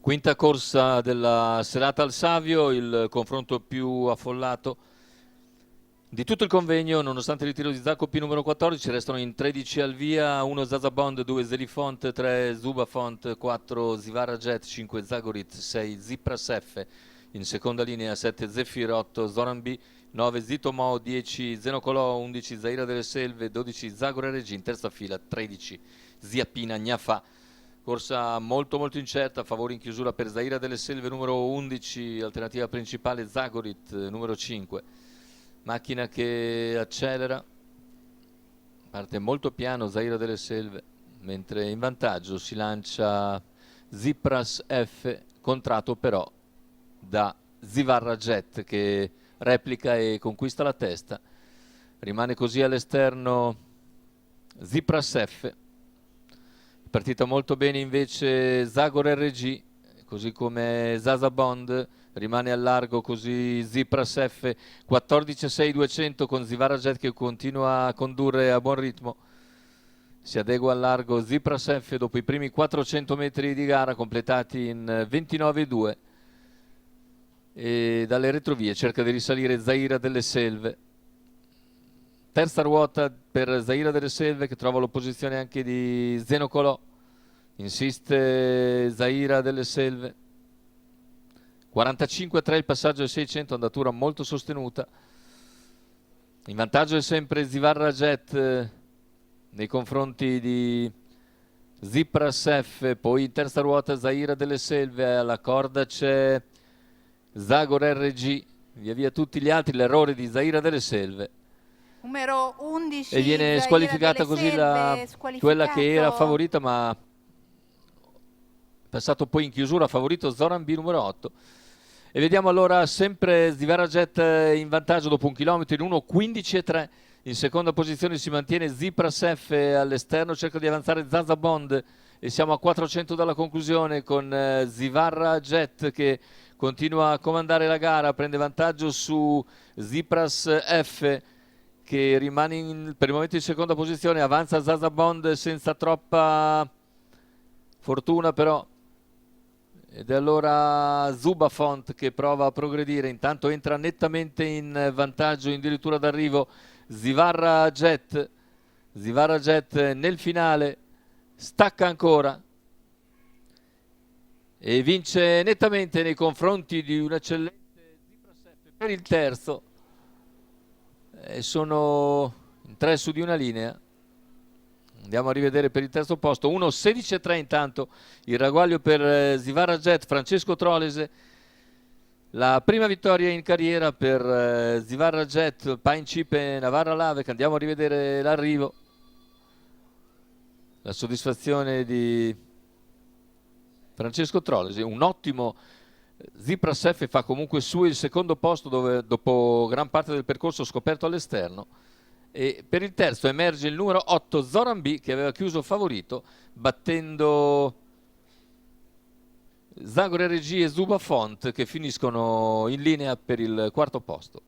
Quinta corsa della serata al Savio, il confronto più affollato di tutto il convegno. Nonostante il ritiro di Zacco P numero 14, restano in 13 al via: 1 Zazabond, 2 Zelifont, 3 Zubafont, 4 Zivara Jet, 5 Zagorit, 6 Zipras F, in seconda linea 7 Zefir, 8 Zoran B, 9 Zitomo, 10 Zenocolò, 11 Zaira delle Selve, 12 Zagore Regi, in terza fila 13 Ziapina Gnafa. Corsa molto incerta, favore in chiusura per Zaira delle Selve numero 11, alternativa principale Zagorit numero 5. Macchina che accelera, parte molto piano Zaira delle Selve, mentre in vantaggio si lancia Zipras F, contratto però da Zivarra Jet, che replica e conquista la testa. Rimane così all'esterno Zipras F. Partita molto bene invece Zagor RG, così come Zazabond. Rimane al largo così Zipras F, 14.6-200 con Zivara Jet che continua a condurre a buon ritmo. Si adegua al largo Zipras F dopo i primi 400 metri di gara completati in 29.2, e dalle retrovie cerca di risalire Zaira delle Selve. Terza ruota per Zaira delle Selve, che trova l'opposizione anche di Zenocolò. Insiste Zaira delle Selve. 45-3 il passaggio ai 600, andatura molto sostenuta. In vantaggio è sempre Zivarra Jet nei confronti di Zipras F. Poi in terza ruota Zaira delle Selve, alla corda c'è Zagor RG. Via via tutti gli altri, l'errore di Zaira delle Selve. Numero 11 E viene Zaira squalificata delle così Selve, quella che era favorita, ma passato poi in chiusura favorito Zoran B numero 8. E vediamo allora sempre Zivara Jet in vantaggio dopo un chilometro in 1.15.3. In seconda posizione si mantiene Zipras F, all'esterno cerca di avanzare Zazabond e siamo a 400 dalla conclusione con Zivara Jet che continua a comandare la gara, prende vantaggio su Zipras F che rimane per il momento in seconda posizione. Avanza Zazabond senza troppa fortuna però, ed è allora Zubafont che prova a progredire. Intanto entra nettamente in vantaggio addirittura d'arrivo Zivarra Jet. Zivarra Jet nel finale stacca ancora e vince nettamente nei confronti di un eccellente Zipras F per il terzo. Sono in 3 su di una linea. Andiamo a rivedere per il terzo posto. 1.16.3 intanto il ragguaglio per Zivara Jet, Francesco Trolese. La prima vittoria in carriera per Zivara Jet, Pain-Cipe Navarra Lavec. Andiamo a rivedere l'arrivo. La soddisfazione di Francesco Trolese, un ottimo Zipras F, fa comunque su il secondo posto dove dopo gran parte del percorso scoperto all'esterno. E per il terzo emerge il numero 8 Zoran B che aveva chiuso favorito battendo Zagor RG e Zubafont che finiscono in linea per il quarto posto.